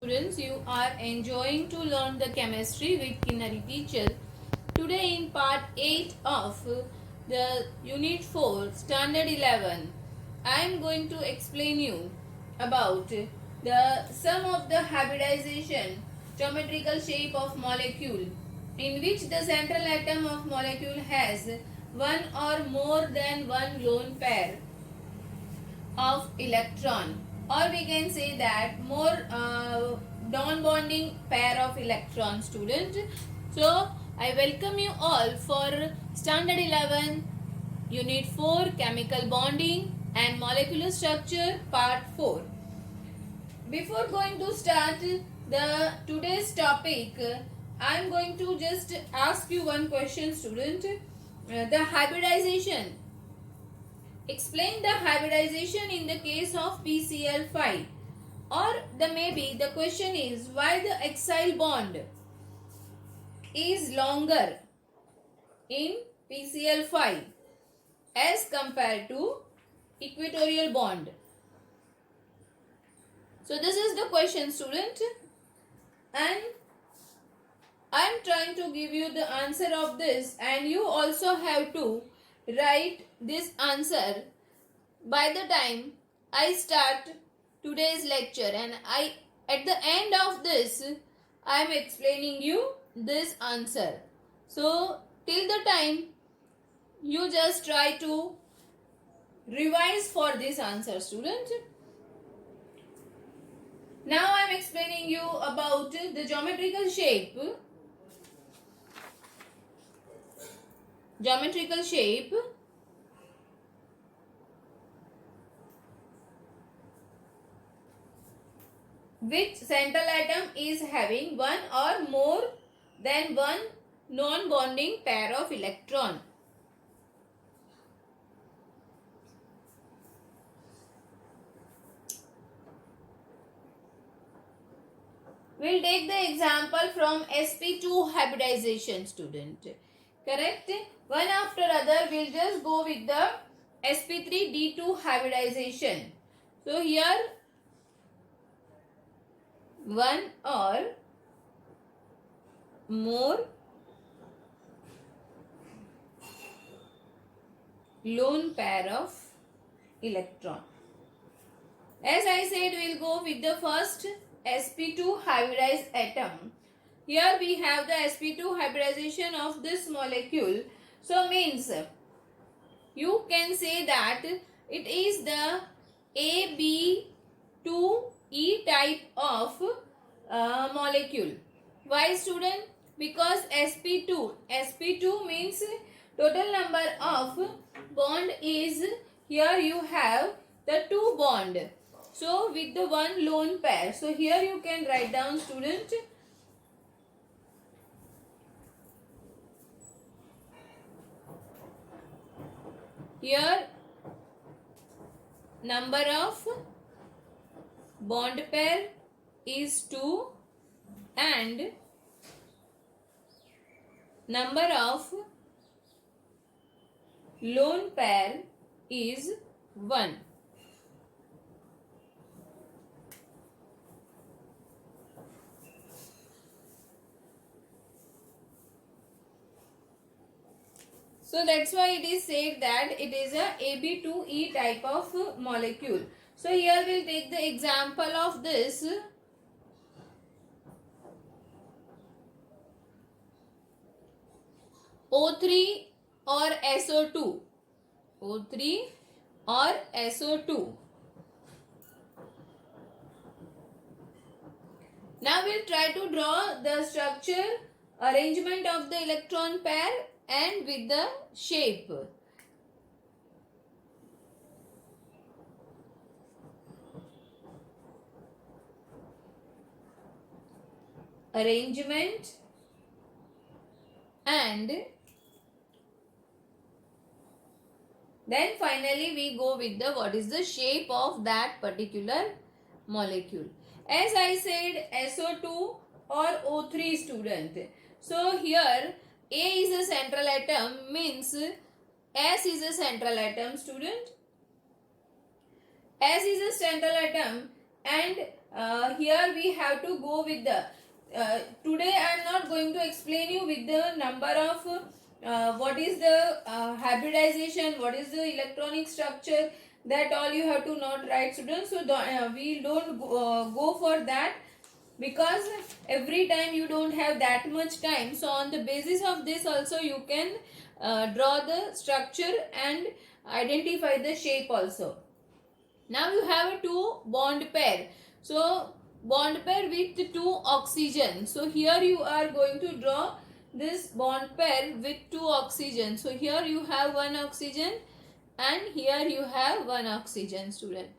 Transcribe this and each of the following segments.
Students, you are enjoying to learn the chemistry with Kinnari teacher. Today in part 8 of the unit 4 standard 11, I am going to explain you about the sum of the hybridization geometrical shape of molecule in which the central atom of molecule has one or more than one lone pair of electron, or we can say that more non-bonding pair of electron. Student, so I welcome you all for standard 11 unit 4 chemical bonding and molecular structure part 4. Before going to start the today's topic, I am going to just ask you one question, student. The hybridization. Explain the hybridization in the case of PCl5. Or maybe the question is why the acyl bond is longer in PCl5 as compared to equatorial bond. So this is the question, student, and I am trying to give you the answer of this, and you also have to write this answer by the time I start today's lecture, and at the end of this I am explaining you this answer. So till the time you just try to revise for this answer, student. Now I am explaining you about the geometrical shape. Geometrical shape which central atom is having one or more than one non-bonding pair of electron. We'll take the example from sp2 hybridization, student. Correct? One after other, we'll just go with the sp3d2 hybridization. So here one or more lone pair of electron. As I said, we'll go with the first sp2 hybridized atom. Here we have the sp2 hybridization of this molecule. So means you can say that it is the AB2E type of molecule. Why, student? Because sp2 means total number of bond is, here you have the 2 bond. So with the one lone pair. So here you can write down, student, here number of bond pair is 2 and number of lone pair is 1. So that's why it is said that it is a AB2E type of molecule. So here we'll take the example of this. O3 or SO2. O3 or SO2. Now we'll try to draw the structure, arrangement of the electron pair and with the shape. Arrangement and then finally we go with the what is the shape of that particular molecule. As I said, SO2 or O3, student. So here A is a central atom, means S is a central atom, student. S is a central atom and here we have to go with the today I am not going to explain you with the number of what is the hybridization, what is the electronic structure, that all you have to not write, students. So we don't go for that, because every time you don't have that much time. So on the basis of this also you can draw the structure and identify the shape also. Now you have a two bond pair. So bond pair with two oxygen. So here you are going to draw this bond pair with two oxygen. So here you have one oxygen and here you have one oxygen, student.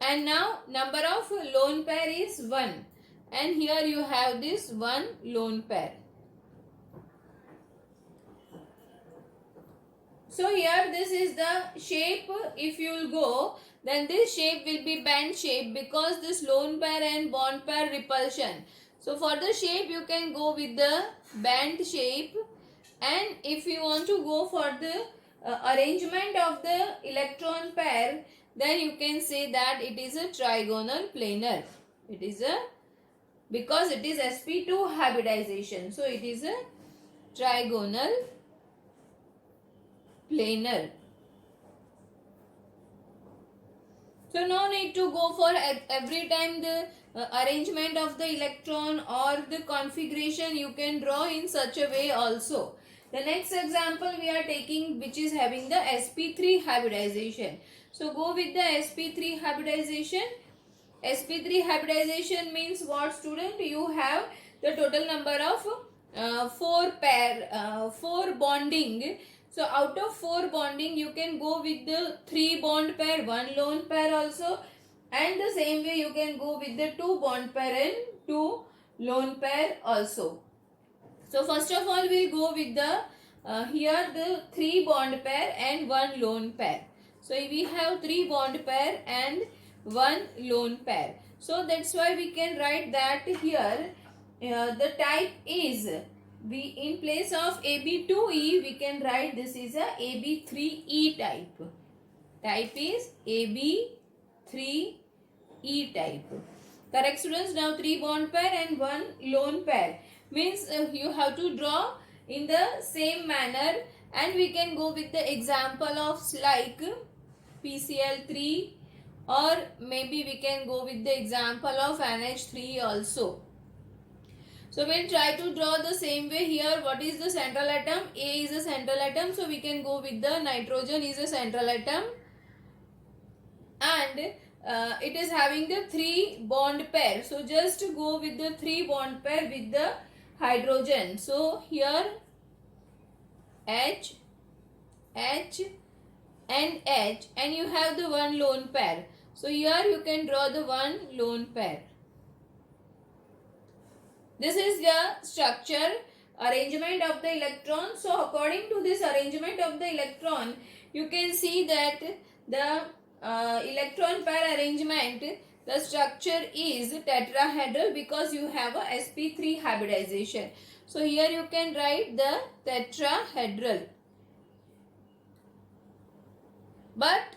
And now number of lone pair is 1. And here you have this one lone pair. So here this is the shape. If you will go, then this shape will be band shape, because this lone pair and bond pair repulsion. So for the shape you can go with the band shape, and if you want to go for the arrangement of the electron pair, then you can say that it is a trigonal planar. It is a, because it is sp2 hybridization, so it is a trigonal planar. So no need to go for every time the arrangement of the electron or the configuration. You can draw in such a way also. The next example we are taking, which is having the sp3 hybridization. So go with the sp3 hybridization. sp3 hybridization means what, student? You have the total number of 4 bonding. So out of 4 bonding you can go with the 3 bond pair, 1 lone pair also, and the same way you can go with the 2 bond pair and 2 lone pair also. So first of all we will go with the here the 3 bond pair and 1 lone pair. So we have 3 bond pair and 1 lone pair. So that's why we can write that here the type is, we in place of AB2E we can write this is a AB3E type. Type is AB3E type. Correct, students? Now 3 bond pair and 1 lone pair means you have to draw in the same manner, and we can go with the example of like PCl3, or maybe we can go with the example of NH3 also. So we'll try to draw the same way here. What is the central atom? A is a central atom. So we can go with the nitrogen is a central atom. And it is having the 3 bond pair. So just go with the 3 bond pair with the hydrogen. So here H, H and H, and you have the 1 lone pair. So here you can draw the 1 lone pair. This is the structure, arrangement of the electron. So according to this arrangement of the electron, you can see that the electron pair arrangement, the structure is tetrahedral, because you have a sp3 hybridization. So here you can write the tetrahedral. But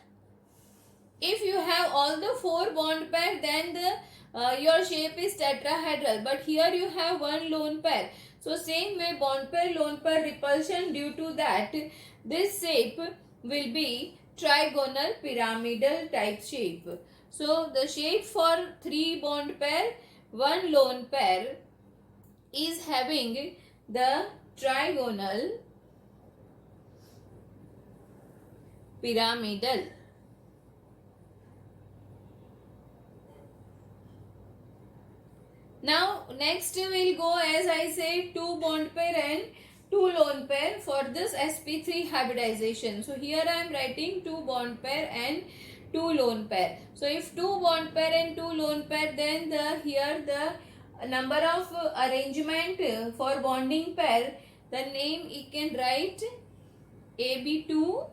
if you have all the 4 bond pair, then the your shape is tetrahedral, but here you have 1 lone pair. So same way bond pair lone pair repulsion, due to that this shape will be trigonal pyramidal type shape. So the shape for 3 bond pair 1 lone pair is having the trigonal pyramidal. Now next we will go, as I said, 2 bond pair and 2 lone pair for this sp3 hybridization. So here I am writing 2 bond pair and 2 lone pair. So if 2 bond pair and 2 lone pair, then here the number of arrangement for bonding pair, the name you can write AB2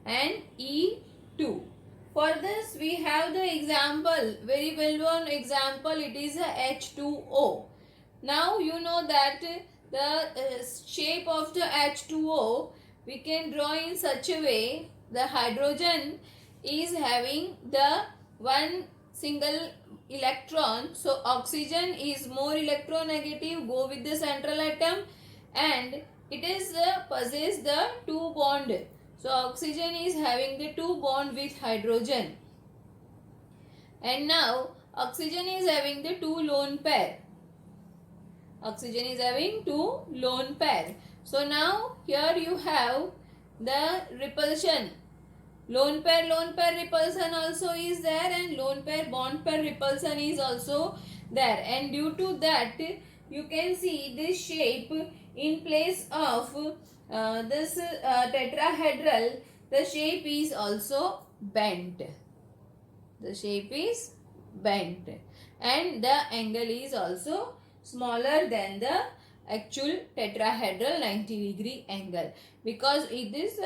and E2. For this we have the example, very well known example, it is a H2O. Now you know that the shape of the H2O we can draw in such a way, the hydrogen is having the one single electron. So oxygen is more electronegative, go with the central atom, and it is possess the two bond. So oxygen is having the two bond with hydrogen, and now oxygen is having the two lone pair. Oxygen is having two lone pair. So now here you have the repulsion. Lone pair repulsion also is there, and lone pair bond pair repulsion is also there, and due to that you can see this shape in place of this tetrahedral, the shape is also bent. The shape is bent, and the angle is also smaller than the actual tetrahedral 90-degree angle, because it is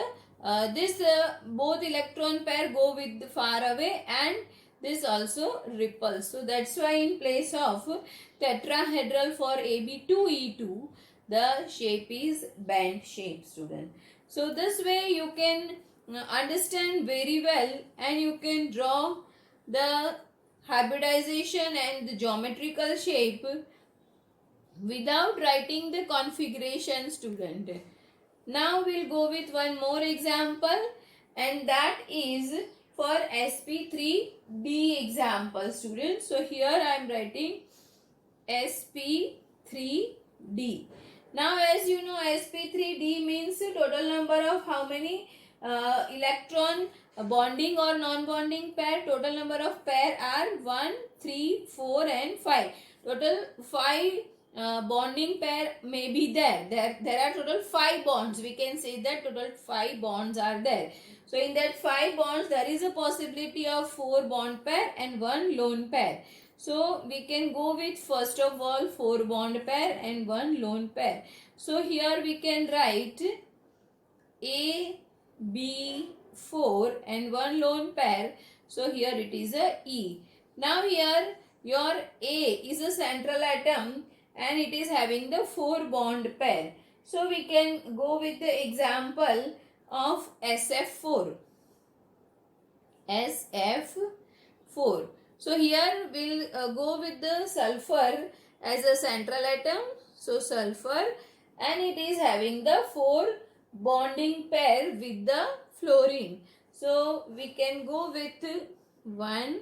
this both electron pair go with far away, and this also repulse. So that's why in place of tetrahedral for AB2E2, the shape is bent shape, student. So this way you can understand very well, and you can draw the hybridization and the geometrical shape without writing the configuration, student. Now we'll go with one more example, and that is for sp3d example, student. So here I am writing sp3d. Now as you know, sp3d means total number of how many electron bonding or non-bonding pair. Total number of pair are 1, 3, 4 and 5. Total 5 bonding pair may be there. There are total 5 bonds. We can say that total 5 bonds are there. So in that 5 bonds, there is a possibility of 4 bond pair and 1 lone pair. So we can go with first of all 4 bond pair and 1 lone pair. So here we can write A, B, 4 and 1 lone pair. So here it is a E. Now here your A is a central atom, and it is having the 4 bond pair. So we can go with the example of SF4. SF4. So here we'll go with the sulfur as a central atom. So sulfur, and it is having the 4 bonding pair with the fluorine. So we can go with 1,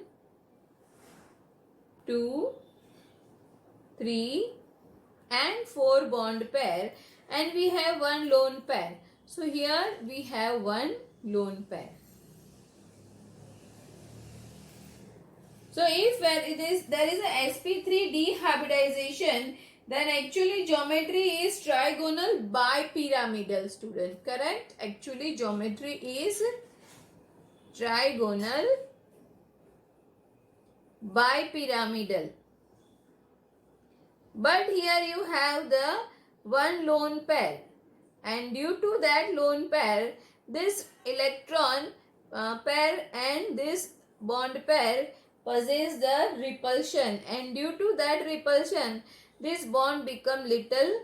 2, 3 and 4 bond pair, and we have 1 lone pair. So here we have 1 lone pair. So if there is a sp3d hybridization, then actually geometry is trigonal bipyramidal, student. Correct? Actually geometry is trigonal bipyramidal. But here you have the 1 lone pair, and due to that lone pair, this electron pair and this bond pair possess the repulsion, and due to that repulsion, this bond become little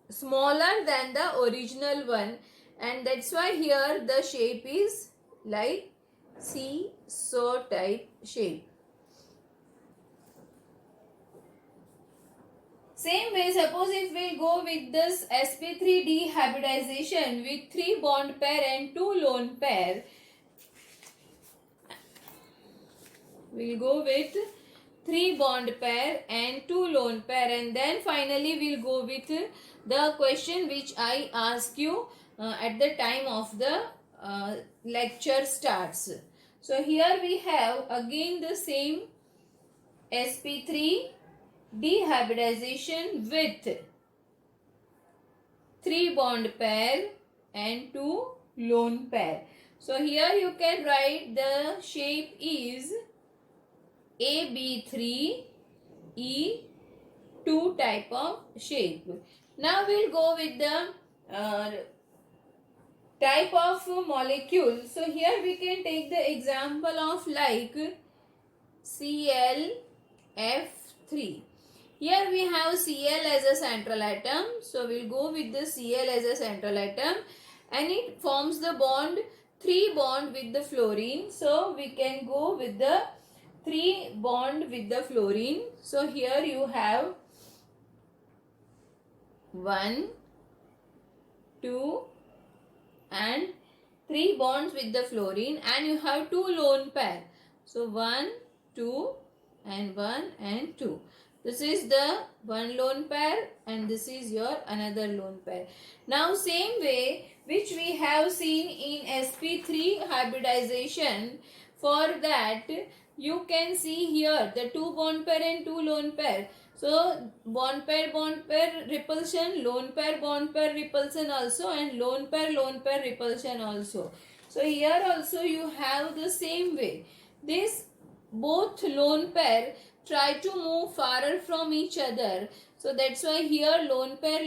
smaller than the original one, and that's why here the shape is like seesaw type shape. Same way, suppose if we go with this sp3d hybridization with 3 bond pair and 2 lone pair, we'll go with 3 bond pair and 2 lone pair, and then finally we'll go with the question which I ask you at the time of the lecture starts. So here we have again the same sp3 dehybridization with 3 bond pair and 2 lone pair. So here you can write the shape is AB3E2 type of shape. Now we'll go with the type of molecule. So here we can take the example of like ClF3. Here we have Cl as a central atom. So we'll go with the Cl as a central atom, and it forms the bond 3 bond with the fluorine. So we can go with the 3 bond with the fluorine. So here you have 1, 2 and 3 bonds with the fluorine, and you have 2 lone pair. So 1, 2 and 1 and 2. This is the one lone pair and this is your another lone pair. Now same way which we have seen in sp3 hybridization, for that you can see here the 2 bond pair and 2 lone pair. So bond pair repulsion, lone pair bond pair repulsion also, and lone pair repulsion also. So here also you have the same way. This both lone pair try to move farther from each other. So that's why here lone pair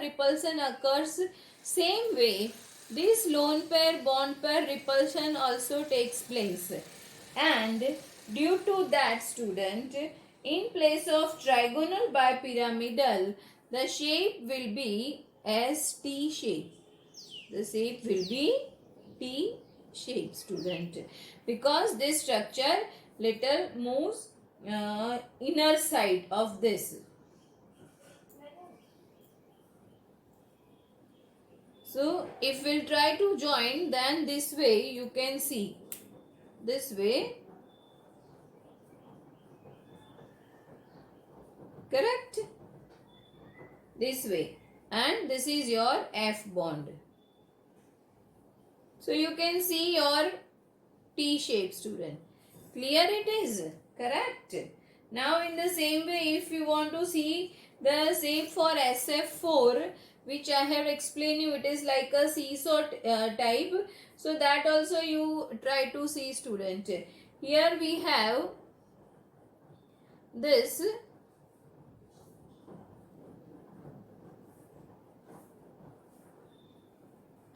repulsion occurs. Same way this lone pair bond pair repulsion also takes place. And due to that, student, in place of trigonal bipyramidal, the shape will be as T shape. The shape will be T shape, student, because this structure little moves inner side of this. So if we'll try to join, then this way you can see, this way, correct, this way, and this is your F bond. So you can see your T shape, student. Clear it is? Correct. Now in the same way, if you want to see the shape for SF4, which I have explained you, it is like a seesaw type. So that also you try to see, student. Here we have this.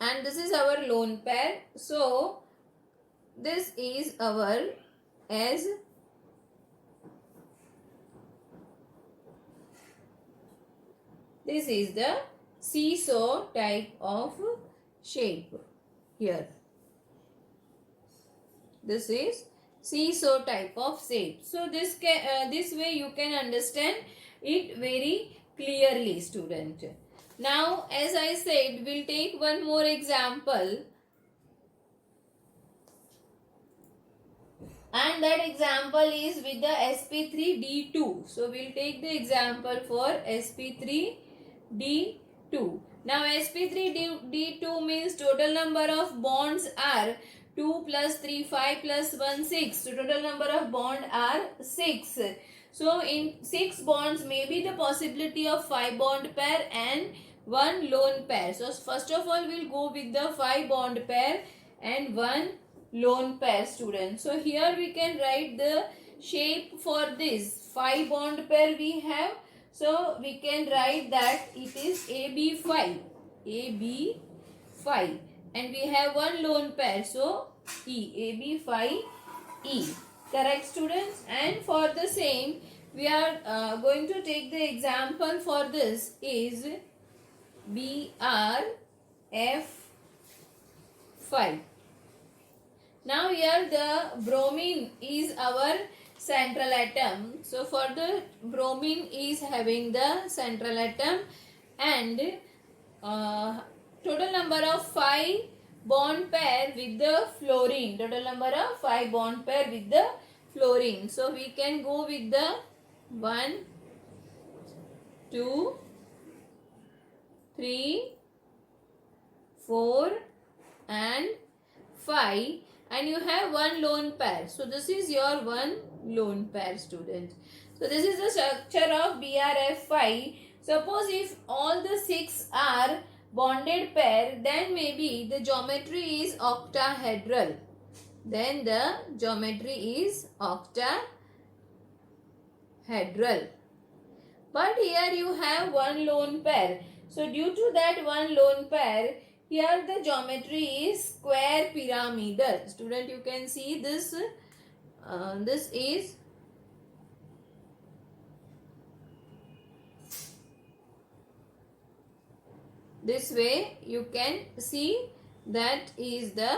And this is our lone pair. So this is our as this is the seesaw type of shape here. This is seesaw type of shape. So this way you can understand it very clearly, student. Now as I said, we'll take one more example. And that example is with the sp3d2. So we'll take the example for sp3d2. Now sp3d2 means total number of bonds are 2 plus 3, 5 plus 1, 6. So total number of bond are 6. So in 6 bonds may be the possibility of 5 bond pair and 1 lone pair. So first of all we'll go with the 5 bond pair and 1 lone pair, student. So here we can write the shape for this 5 bond pair we have. So we can write that it is AB5. AB5. And we have 1 lone pair. So E. AB5E. Correct, students? And for the same, we are going to take the example for this is BRF5. Now here the bromine is our central atom. So for the bromine is having the central atom and total number of 5 bond pair with the fluorine. Total number of 5 bond pair with the fluorine. So we can go with the 1, 2, 3, 4 and 5. And you have 1 lone pair. So this is your 1 lone pair, student. So this is the structure of BRF5. Suppose if all the 6 are bonded pair, then maybe the geometry is octahedral. Then the geometry is octahedral. But here you have 1 lone pair. So due to that 1 lone pair, here the geometry is square pyramidal. Student, you can see this. This is this way. You can see that is the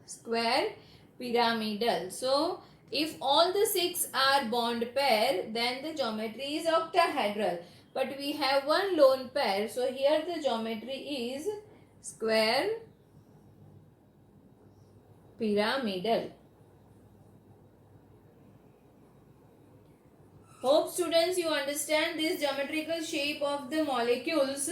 square pyramidal. So If all the 6 are bond pair, then the geometry is octahedral. But we have one lone pair, so here the geometry is square pyramidal. Hope students you understand this geometrical shape of the molecules,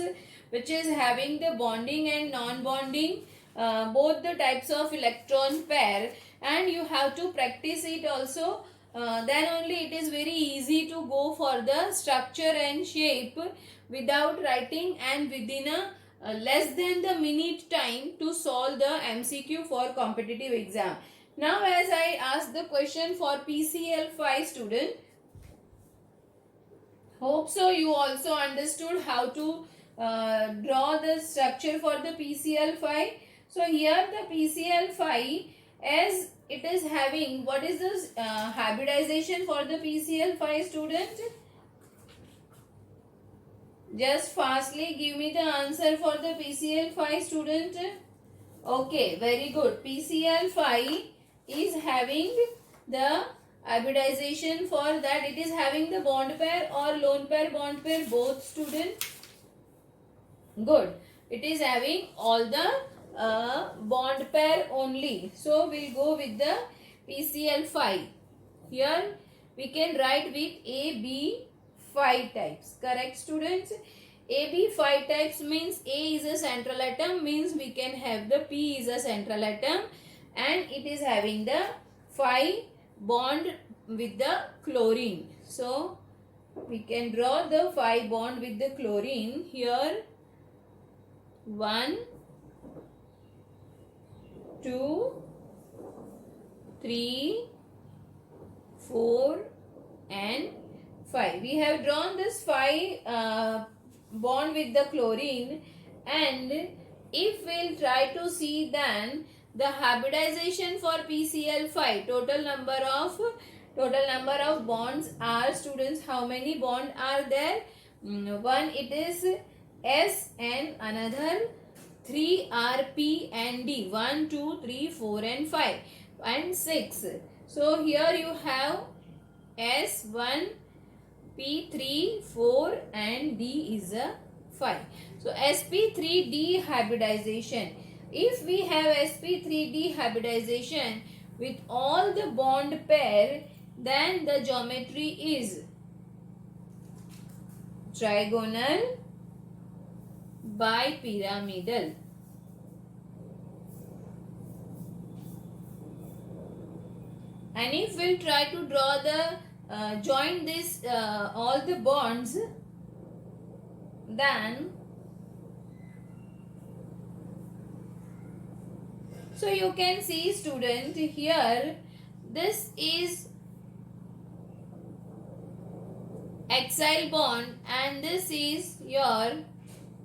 which is having the bonding and non-bonding, both the types of electron pair, and you have to practice it also. Then only it is very easy to go for the structure and shape without writing and within a less than the minute time to solve the MCQ for competitive exam. Now as I ask the question for PCL 5 student, hope so you also understood how to draw the structure for the PCl5. So here the PCl5, as it is having, what is the hybridization for the PCl5 student? Just fastly give me the answer for the PCl5 student. Okay, very good. PCl5 is having the hybridization, for that it is having the bond pair or lone pair bond pair, both student. Good. It is having all the bond pair only. So we'll go with the PCl5. Here we can write with A, B, 5 types. Correct students? A, B, 5 types means A is a central atom, means we can have the P is a central atom, and it is having the 5 bond with the chlorine. So we can draw the 5 bond with the chlorine. Here 1, 2, 3, 4 and 5. We have drawn this 5 bond with the chlorine, and if we'll try to see then the hybridization for PCl5, total number of bonds are, students, how many bond are there? One it is S and another 3 are P and D. 1, 2, 3, 4 and 5 and 6. So here you have S1, P3, 4 and D is a 5. So sp3d hybridization. If we have sp3d hybridization with all the bond pair, then the geometry is trigonal bipyramidal. And if we'll try to draw the join this all the bonds, then so you can see, student, here this is axial bond and this is your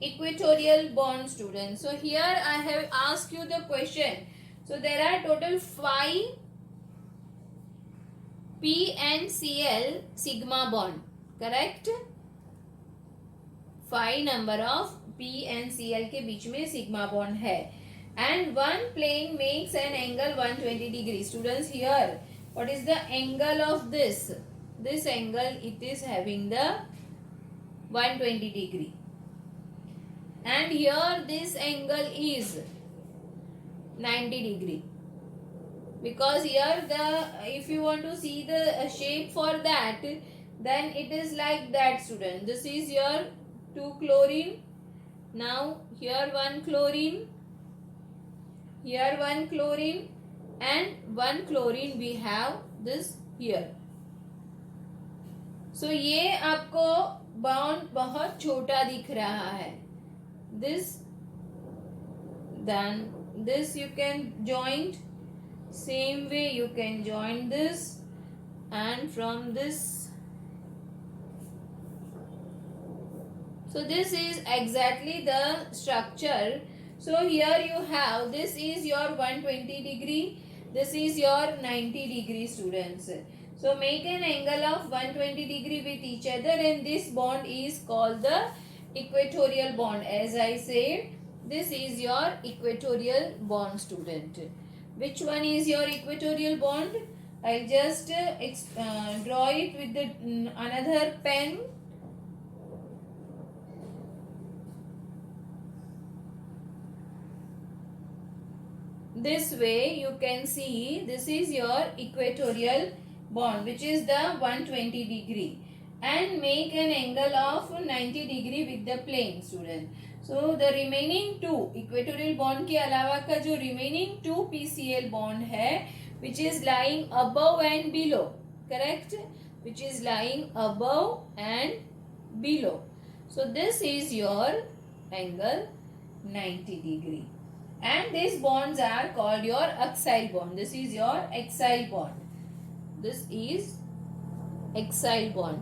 equatorial bond, student. So here I have asked you the question. So there are total 5 P and Cl sigma bond, correct? 5 number of P and Cl के बीच में sigma bond है, and one plane makes an angle 120 degree. Students, here what is the angle of this? This angle, it is having the 120 degree, and here this angle is 90 degree. Because here the, if you want to see the shape for that, then it is like that, student. This is your 2 chlorine. Now here 1 chlorine, here 1 chlorine, and 1 chlorine we have this here. So ये आपको bond बहुत छोटा दिख रहा है. This, then this you can join. Same way you can join this, and from this. So this is exactly the structure. So here you have, this is your 120 degree, this is your 90 degree, students. So make an angle of 120 degree with each other, and this bond is called the equatorial bond. As I said, this is your equatorial bond, student. Which one is your equatorial bond? I'll just draw it with the another pen. This way you can see this is your equatorial bond, which is the 120 degree, and make an angle of 90 degree with the plane, student. So the remaining two equatorial bond के अलावा का जो remaining two PCL bond है, which is lying above and below, correct? Which is lying above and below. So this is your angle 90 degree. And these bonds are called your axial bond. This is your axial bond. This is axial bond.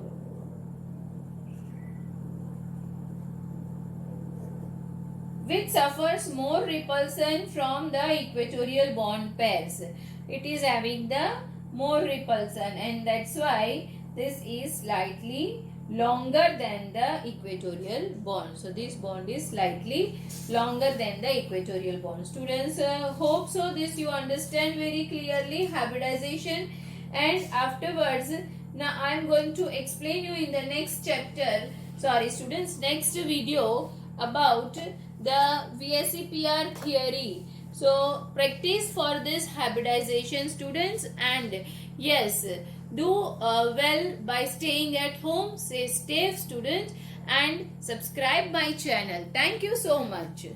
Which suffers more repulsion from the equatorial bond pairs. It is having the more repulsion, and that's why this is slightly longer than the equatorial bond. So this bond is slightly longer than the equatorial bond. Students, hope so this you understand very clearly hybridization, and afterwards now I am going to explain you in the next chapter, sorry students, next video about the VSEPR theory. So practice for this hybridization, students, and yes, do well by staying at home. Stay safe, student, and subscribe my channel. Thank you so much.